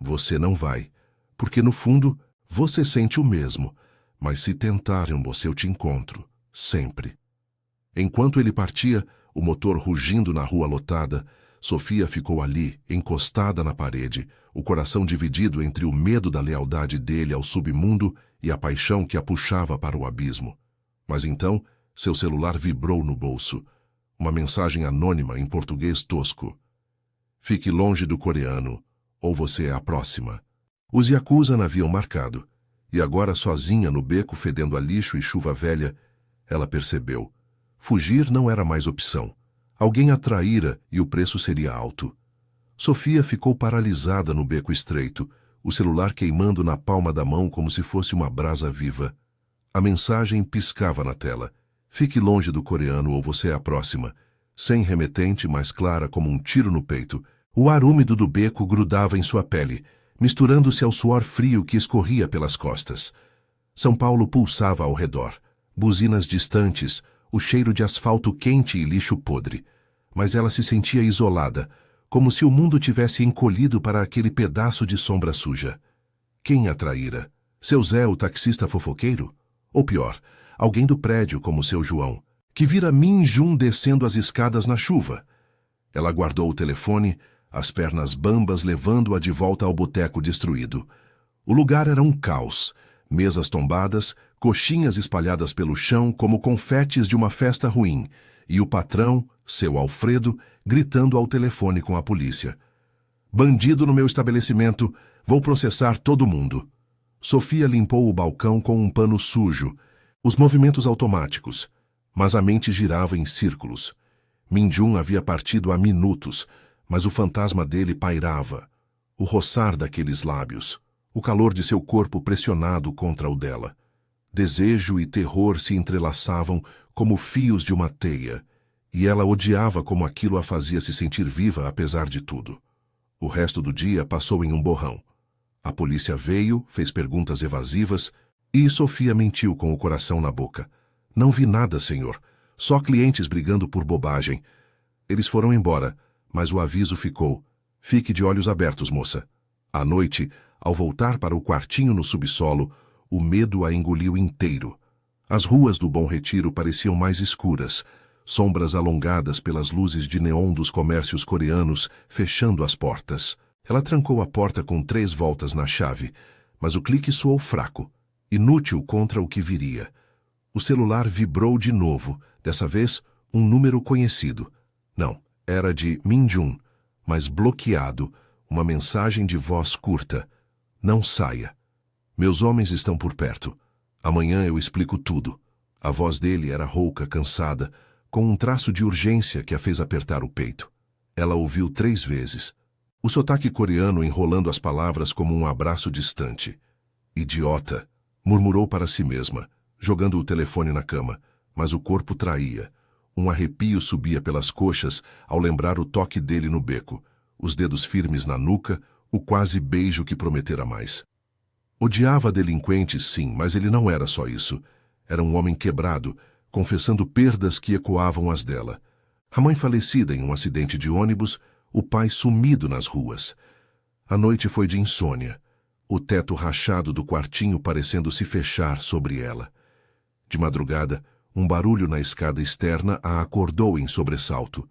Você não vai, porque no fundo você sente o mesmo, mas se tentarem você eu te encontro, sempre. Enquanto ele partia, o motor rugindo na rua lotada, Sofia ficou ali, encostada na parede, o coração dividido entre o medo da lealdade dele ao submundo e a paixão que a puxava para o abismo. Mas então, seu celular vibrou no bolso. Uma mensagem anônima em português tosco. Fique longe do coreano, ou você é a próxima. Os Yakuza haviam marcado, e agora sozinha no beco fedendo a lixo e chuva velha, ela percebeu. Fugir não era mais opção. Alguém a traíra e o preço seria alto. Sofia ficou paralisada no beco estreito, o celular queimando na palma da mão como se fosse uma brasa viva. A mensagem piscava na tela. Fique longe do coreano ou você é a próxima. Sem remetente, mais clara como um tiro no peito. O ar úmido do beco grudava em sua pele, misturando-se ao suor frio que escorria pelas costas. São Paulo pulsava ao redor. Buzinas distantes, o cheiro de asfalto quente e lixo podre. Mas ela se sentia isolada, como se o mundo tivesse encolhido para aquele pedaço de sombra suja. Quem a traíra? Seu Zé, o taxista fofoqueiro? Ou pior, alguém do prédio como seu João, que vira Min-jun descendo as escadas na chuva? Ela guardou o telefone, as pernas bambas levando-a de volta ao boteco destruído. O lugar era um caos. Mesas tombadas, coxinhas espalhadas pelo chão como confetes de uma festa ruim, e o patrão, seu Alfredo, gritando ao telefone com a polícia. Bandido no meu estabelecimento, vou processar todo mundo. Sofia limpou o balcão com um pano sujo, os movimentos automáticos, mas a mente girava em círculos. Min-jun havia partido há minutos, mas o fantasma dele pairava, o roçar daqueles lábios, o calor de seu corpo pressionado contra o dela. Desejo e terror se entrelaçavam como fios de uma teia, e ela odiava como aquilo a fazia se sentir viva apesar de tudo. O resto do dia passou em um borrão. A polícia veio, fez perguntas evasivas, e Sofia mentiu com o coração na boca. Não vi nada, senhor. Só clientes brigando por bobagem. Eles foram embora, mas o aviso ficou. Fique de olhos abertos, moça. À noite, ao voltar para o quartinho no subsolo, o medo a engoliu inteiro. As ruas do Bom Retiro pareciam mais escuras, sombras alongadas pelas luzes de neon dos comércios coreanos fechando as portas. Ela trancou a porta com 3 voltas na chave, mas o clique soou fraco, inútil contra o que viria. O celular vibrou de novo, dessa vez um número conhecido. Não, era de Min-jun, mas bloqueado, uma mensagem de voz curta. Não saia. Meus homens estão por perto. Amanhã eu explico tudo. A voz dele era rouca, cansada, com um traço de urgência que a fez apertar o peito. Ela ouviu 3 vezes. O sotaque coreano enrolando as palavras como um abraço distante. Idiota, murmurou para si mesma, jogando o telefone na cama, mas o corpo traía. Um arrepio subia pelas coxas ao lembrar o toque dele no beco, os dedos firmes na nuca, o quase beijo que prometera mais. Odiava delinquentes, sim, mas ele não era só isso. Era um homem quebrado, confessando perdas que ecoavam as dela. A mãe falecida em um acidente de ônibus, o pai sumido nas ruas. A noite foi de insônia, o teto rachado do quartinho parecendo se fechar sobre ela. De madrugada, um barulho na escada externa a acordou em sobressalto.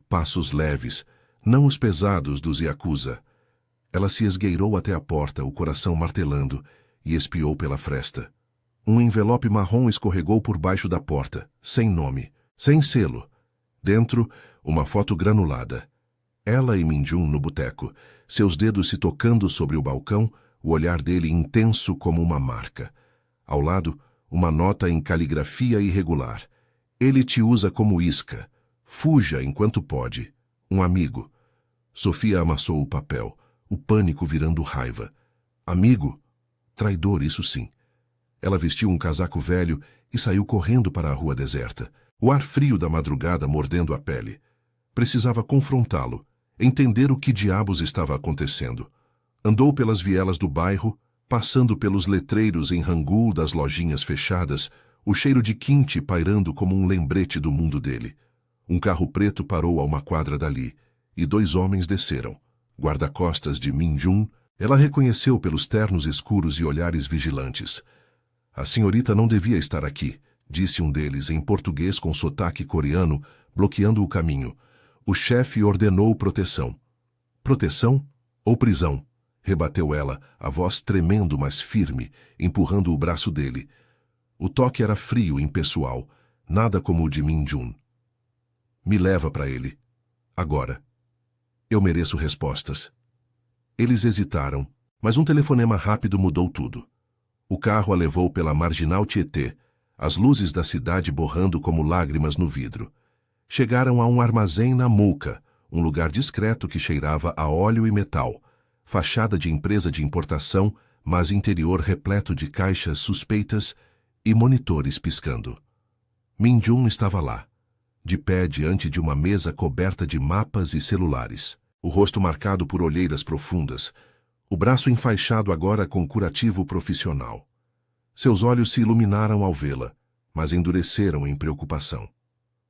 Passos leves, não os pesados dos yakuza. Ela se esgueirou até a porta, o coração martelando, e espiou pela fresta. Um envelope marrom escorregou por baixo da porta, sem nome, sem selo. Dentro, uma foto granulada. Ela e Min-jun no boteco, seus dedos se tocando sobre o balcão, o olhar dele intenso como uma marca. Ao lado, uma nota em caligrafia irregular. Ele te usa como isca. Fuja enquanto pode. Um amigo. Sofia amassou o papel, o pânico virando raiva. Amigo? Traidor, isso sim. Ela vestiu um casaco velho e saiu correndo para a rua deserta, o ar frio da madrugada mordendo a pele. Precisava confrontá-lo, entender o que diabos estava acontecendo. Andou pelas vielas do bairro, passando pelos letreiros em Hangul das lojinhas fechadas, o cheiro de quinte pairando como um lembrete do mundo dele. Um carro preto parou a uma quadra dali, e 2 homens desceram. Guarda-costas de Min-jun, ela reconheceu pelos ternos escuros e olhares vigilantes. A senhorita não devia estar aqui, disse um deles em português com sotaque coreano, bloqueando o caminho. O chefe ordenou proteção. Proteção ou prisão? Rebateu ela, a voz tremendo, mas firme, empurrando o braço dele. O toque era frio, impessoal, nada como o de Min-jun. Me leva para ele. Agora. Eu mereço respostas. Eles hesitaram, mas um telefonema rápido mudou tudo. O carro a levou pela marginal Tietê, as luzes da cidade borrando como lágrimas no vidro. Chegaram a um armazém na Muca, um lugar discreto que cheirava a óleo e metal, fachada de empresa de importação, mas interior repleto de caixas suspeitas e monitores piscando. Min-jun estava lá, de pé diante de uma mesa coberta de mapas e celulares, o rosto marcado por olheiras profundas, o braço enfaixado agora com curativo profissional. Seus olhos se iluminaram ao vê-la, mas endureceram em preocupação.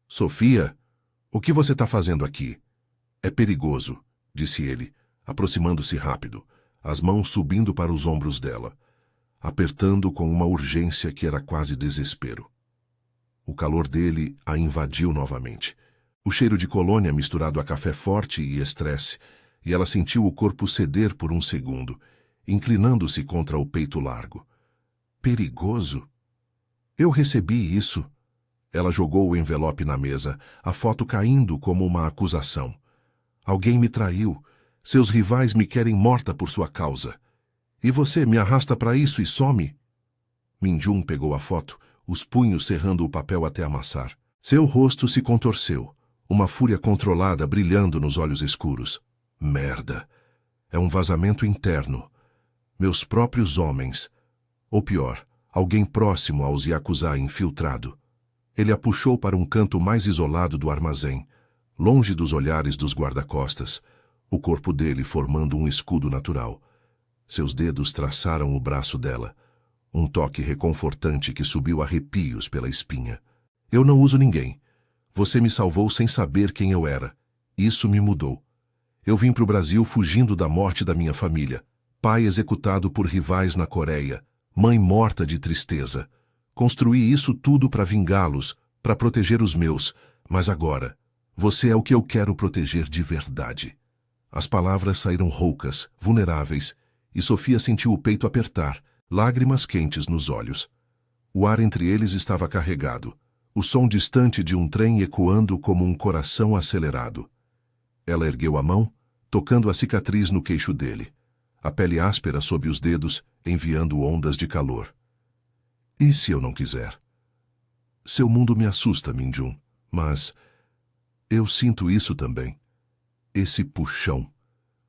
Sofia, o que você está fazendo aqui? É perigoso, disse ele, aproximando-se rápido, as mãos subindo para os ombros dela, apertando com uma urgência que era quase desespero. O calor dele a invadiu novamente. O cheiro de colônia misturado a café forte e estresse, e ela sentiu o corpo ceder por um segundo, inclinando-se contra o peito largo. Perigoso? Eu recebi isso. Ela jogou o envelope na mesa, a foto caindo como uma acusação. Alguém me traiu. Seus rivais me querem morta por sua causa. E você me arrasta para isso e some? Min-jun pegou a foto, os punhos cerrando o papel até amassar. Seu rosto se contorceu, uma fúria controlada brilhando nos olhos escuros. Merda! É um vazamento interno. Meus próprios homens. Ou pior, alguém próximo aos Yakuza infiltrado. Ele a puxou para um canto mais isolado do armazém, longe dos olhares dos guarda-costas, o corpo dele formando um escudo natural. Seus dedos traçaram o braço dela, um toque reconfortante que subiu arrepios pela espinha. Eu não uso ninguém. Você me salvou sem saber quem eu era. Isso me mudou. Eu vim para o Brasil fugindo da morte da minha família. Pai executado por rivais na Coreia. Mãe morta de tristeza. Construí isso tudo para vingá-los, para proteger os meus. Mas agora, você é o que eu quero proteger de verdade. As palavras saíram roucas, vulneráveis, e Sofia sentiu o peito apertar, lágrimas quentes nos olhos. O ar entre eles estava carregado, o som distante de um trem ecoando como um coração acelerado. Ela ergueu a mão, tocando a cicatriz no queixo dele, a pele áspera sob os dedos, enviando ondas de calor. E se eu não quiser? Seu mundo me assusta, Min-jun, mas eu sinto isso também. Esse puxão.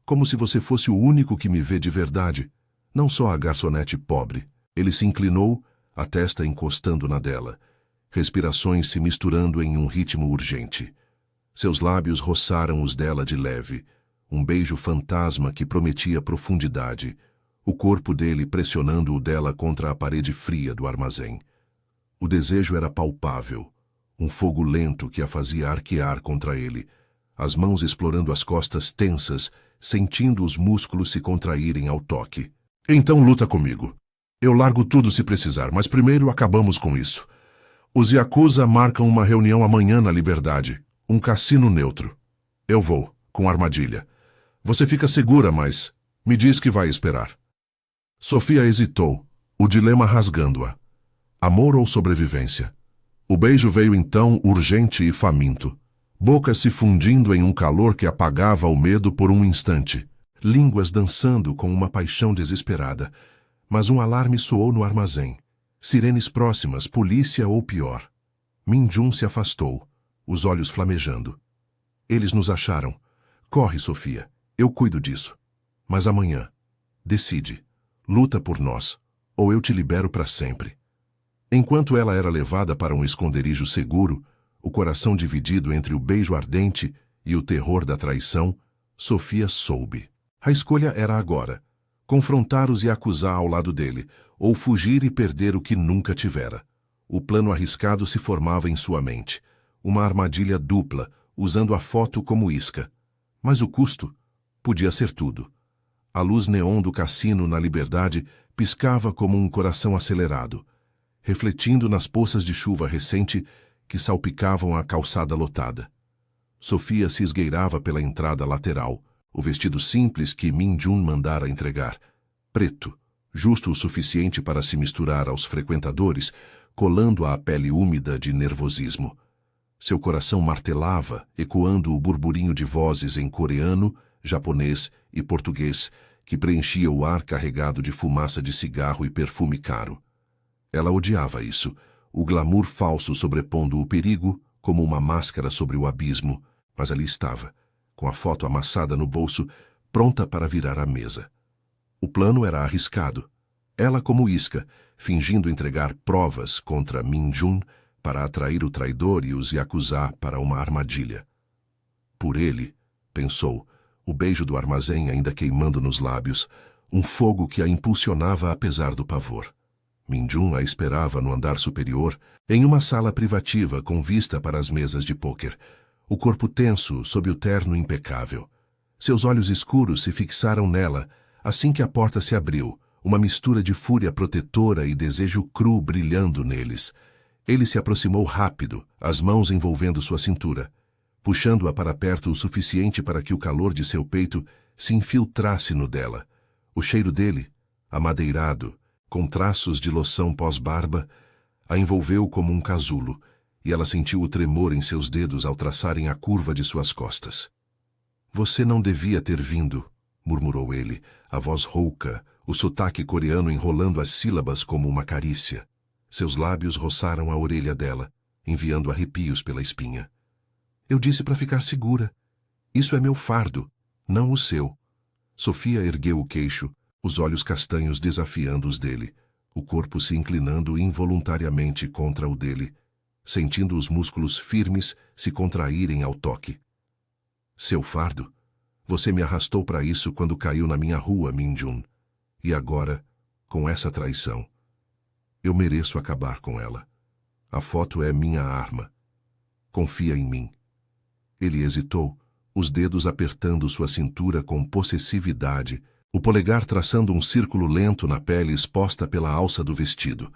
Como se você fosse o único que me vê de verdade, não só a garçonete pobre. Ele se inclinou, a testa encostando na dela, respirações se misturando em um ritmo urgente. Seus lábios roçaram os dela de leve, um beijo fantasma que prometia profundidade, o corpo dele pressionando o dela contra a parede fria do armazém. O desejo era palpável, um fogo lento que a fazia arquear contra ele, as mãos explorando as costas tensas, sentindo os músculos se contraírem ao toque. Então luta comigo. Eu largo tudo se precisar, mas primeiro acabamos com isso. Os Yakuza marcam uma reunião amanhã na Liberdade, um cassino neutro. Eu vou, com armadilha. Você fica segura, mas me diz que vai esperar. Sofia hesitou, o dilema rasgando-a. Amor ou sobrevivência? O beijo veio então urgente e faminto. Bocas se fundindo em um calor que apagava o medo por um instante. Línguas dançando com uma paixão desesperada. Mas um alarme soou no armazém. Sirenes próximas, polícia ou pior. Min-jun se afastou, os olhos flamejando. Eles nos acharam. Corre, Sofia. Eu cuido disso. Mas amanhã, decide. Luta por nós, ou eu te libero para sempre. Enquanto ela era levada para um esconderijo seguro, o coração dividido entre o beijo ardente e o terror da traição, Sofia soube. A escolha era agora. Confrontar os Yakuza ao lado dele, ou fugir e perder o que nunca tivera. O plano arriscado se formava em sua mente. Uma armadilha dupla, usando a foto como isca. Mas o custo podia ser tudo. A luz neon do cassino na Liberdade piscava como um coração acelerado, refletindo nas poças de chuva recente que salpicavam a calçada lotada. Sofia se esgueirava pela entrada lateral, o vestido simples que Min-jun mandara entregar, preto, justo o suficiente para se misturar aos frequentadores, colando à pele úmida de nervosismo. Seu coração martelava, ecoando o burburinho de vozes em coreano, japonês e português, que preenchia o ar carregado de fumaça de cigarro e perfume caro. Ela odiava isso, o glamour falso sobrepondo o perigo como uma máscara sobre o abismo, mas ali estava, com a foto amassada no bolso, pronta para virar à mesa. O plano era arriscado. Ela como isca, fingindo entregar provas contra Min-jun para atrair o traidor e os Yakuza para uma armadilha. Por ele, pensou, o beijo do armazém ainda queimando nos lábios, um fogo que a impulsionava apesar do pavor. Min-jun a esperava no andar superior, em uma sala privativa com vista para as mesas de pôquer, o corpo tenso sob o terno impecável. Seus olhos escuros se fixaram nela assim que a porta se abriu, uma mistura de fúria protetora e desejo cru brilhando neles. Ele se aproximou rápido, as mãos envolvendo sua cintura, puxando-a para perto o suficiente para que o calor de seu peito se infiltrasse no dela. O cheiro dele, amadeirado, com traços de loção pós-barba, a envolveu como um casulo, e ela sentiu o tremor em seus dedos ao traçarem a curva de suas costas. Você não devia ter vindo, murmurou ele, a voz rouca, o sotaque coreano enrolando as sílabas como uma carícia. Seus lábios roçaram a orelha dela, enviando arrepios pela espinha. Eu disse para ficar segura. Isso é meu fardo, não o seu. Sofia ergueu o queixo, os olhos castanhos desafiando os dele, o corpo se inclinando involuntariamente contra o dele, sentindo os músculos firmes se contraírem ao toque. Seu fardo? Você me arrastou para isso quando caiu na minha rua, Min-jun. E agora, com essa traição, eu mereço acabar com ela. A foto é minha arma. Confia em mim. Ele hesitou, os dedos apertando sua cintura com possessividade, o polegar traçando um círculo lento na pele exposta pela alça do vestido.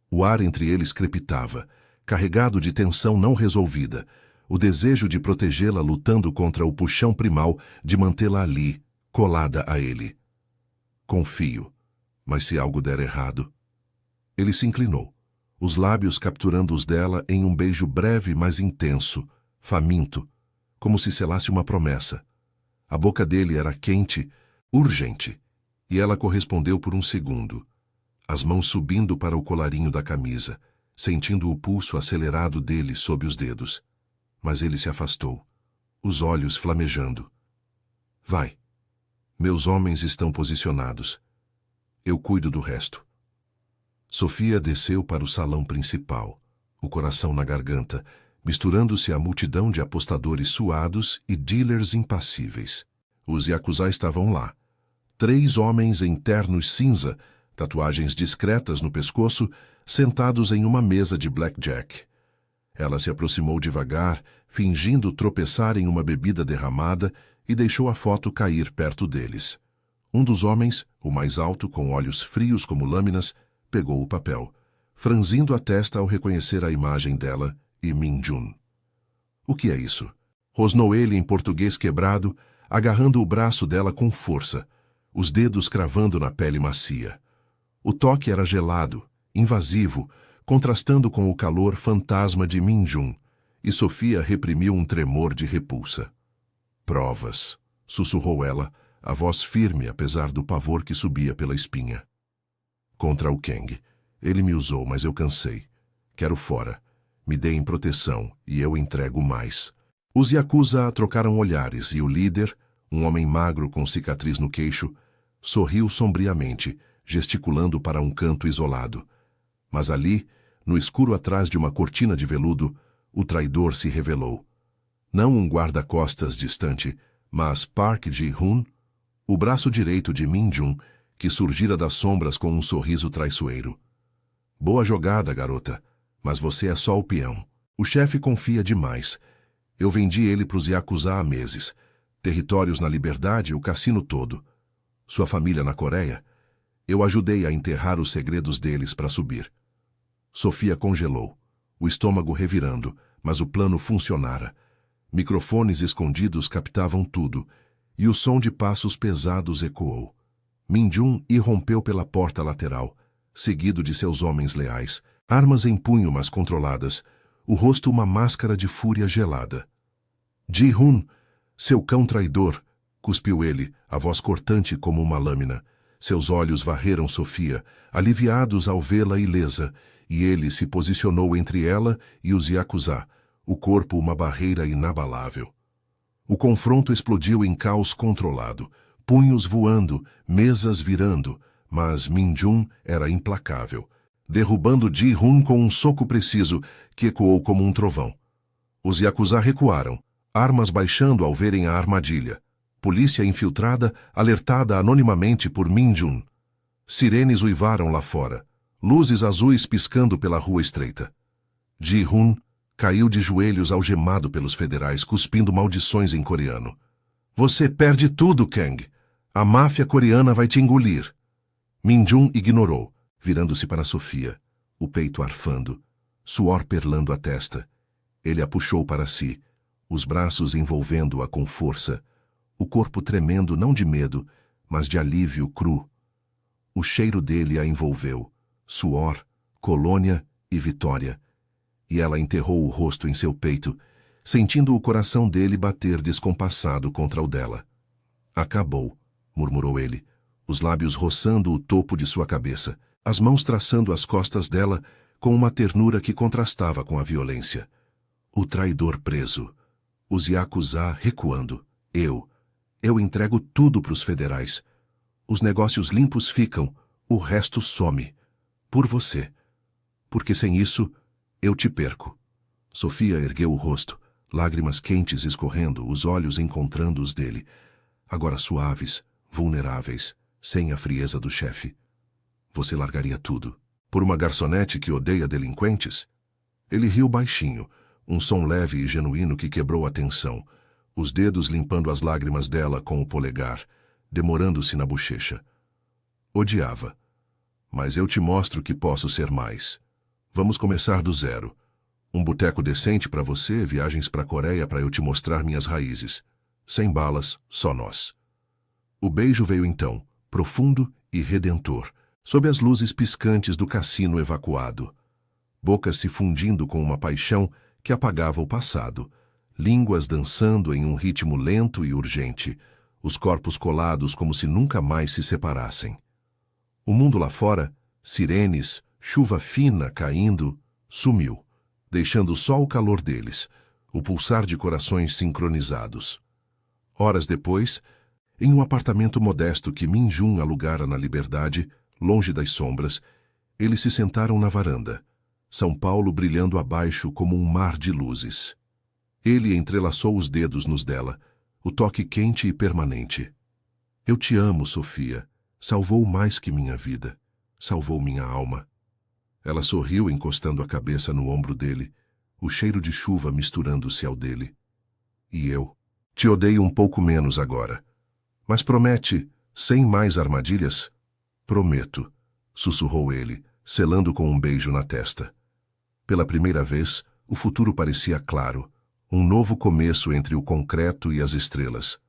O ar entre eles crepitava, carregado de tensão não resolvida, o desejo de protegê-la lutando contra o puxão primal de mantê-la ali, colada a ele. Confio, mas se algo der errado... Ele se inclinou, os lábios capturando os dela em um beijo breve, mas intenso, faminto, como se selasse uma promessa. A boca dele era quente, urgente, e ela correspondeu por um segundo, as mãos subindo para o colarinho da camisa, sentindo o pulso acelerado dele sob os dedos. Mas ele se afastou, os olhos flamejando. Vai. Meus homens estão posicionados. Eu cuido do resto. Sofia desceu para o salão principal, o coração na garganta, misturando-se à multidão de apostadores suados e dealers impassíveis. Os yakuza estavam lá. 3 homens em ternos cinza, tatuagens discretas no pescoço, sentados em uma mesa de blackjack. Ela se aproximou devagar, fingindo tropeçar em uma bebida derramada, e deixou a foto cair perto deles. Um dos homens, o mais alto, com olhos frios como lâminas, pegou o papel, franzindo a testa ao reconhecer a imagem dela e Min-jun. O que é isso? Rosnou ele em português quebrado, agarrando o braço dela com força, os dedos cravando na pele macia. O toque era gelado, invasivo, contrastando com o calor fantasma de Min-jun, e Sofia reprimiu um tremor de repulsa. Provas, sussurrou ela, a voz firme apesar do pavor que subia pela espinha. Contra o Kang. Ele me usou, mas eu cansei. Quero fora. Me deem proteção, e eu entrego mais. Os yakuza trocaram olhares, e o líder, um homem magro com cicatriz no queixo, sorriu sombriamente, gesticulando para um canto isolado. Mas ali, no escuro atrás de uma cortina de veludo, o traidor se revelou. Não um guarda-costas distante, mas Park Ji-hoon, o braço direito de Min-jun, que surgira das sombras com um sorriso traiçoeiro. Boa jogada, garota, mas você é só o peão. O chefe confia demais. Eu vendi ele para os yakuza há meses. Territórios na liberdade, o cassino todo. Sua família na Coreia? Eu ajudei a enterrar os segredos deles para subir. Sofia congelou, o estômago revirando, mas o plano funcionara. Microfones escondidos captavam tudo, e o som de passos pesados ecoou. Min-jun irrompeu pela porta lateral, seguido de seus homens leais, armas em punho mas controladas, o rosto uma máscara de fúria gelada. Ji-hoon, seu cão traidor, cuspiu ele, a voz cortante como uma lâmina. Seus olhos varreram Sofia, aliviados ao vê-la ilesa, e ele se posicionou entre ela e os yakuza, o corpo uma barreira inabalável. O confronto explodiu em caos controlado, punhos voando, mesas virando, mas Min-jun era implacável, derrubando Ji-hoon com um soco preciso que ecoou como um trovão. Os yakuza recuaram, armas baixando ao verem a armadilha. Polícia infiltrada, alertada anonimamente por Min-jun. Sirenes uivaram lá fora, luzes azuis piscando pela rua estreita. Ji-hoon caiu de joelhos algemado pelos federais, cuspindo maldições em coreano. Você perde tudo, Kang. A máfia coreana vai te engolir. Min-jun ignorou, virando-se para Sofia, o peito arfando, suor perlando a testa. Ele a puxou para si, os braços envolvendo-a com força, o corpo tremendo não de medo, mas de alívio cru. O cheiro dele a envolveu, suor, colônia e vitória, e ela enterrou o rosto em seu peito, sentindo o coração dele bater descompassado contra o dela. Acabou, murmurou ele, os lábios roçando o topo de sua cabeça, as mãos traçando as costas dela com uma ternura que contrastava com a violência. O traidor preso, os yakuza recuando. Eu entrego tudo para os federais. Os negócios limpos ficam, o resto some. Por você. Porque sem isso, eu te perco. Sofia ergueu o rosto, lágrimas quentes escorrendo, os olhos encontrando os dele. Agora suaves, vulneráveis, sem a frieza do chefe. Você largaria tudo. Por uma garçonete que odeia delinquentes? Ele riu baixinho, um som leve e genuíno que quebrou a tensão, os dedos limpando as lágrimas dela com o polegar, demorando-se na bochecha. Odiava. Mas eu te mostro que posso ser mais. Vamos começar do zero. Um boteco decente para você, viagens para a Coreia para eu te mostrar minhas raízes. Sem balas, só nós. O beijo veio então, profundo e redentor, sob as luzes piscantes do cassino evacuado. Bocas se fundindo com uma paixão que apagava o passado, línguas dançando em um ritmo lento e urgente, os corpos colados como se nunca mais se separassem. O mundo lá fora, sirenes, chuva fina caindo, sumiu, deixando só o calor deles, o pulsar de corações sincronizados. Horas depois, em um apartamento modesto que Min Jun alugara na Liberdade, longe das sombras, eles se sentaram na varanda, São Paulo brilhando abaixo como um mar de luzes. Ele entrelaçou os dedos nos dela, o toque quente e permanente. Eu te amo, Sofia. Salvou mais que minha vida. Salvou minha alma. Ela sorriu encostando a cabeça no ombro dele, o cheiro de chuva misturando-se ao dele. E eu? Te odeio um pouco menos agora. Mas promete, sem mais armadilhas? Prometo, sussurrou ele, selando com um beijo na testa. Pela primeira vez, o futuro parecia claro, um novo começo entre o concreto e as estrelas.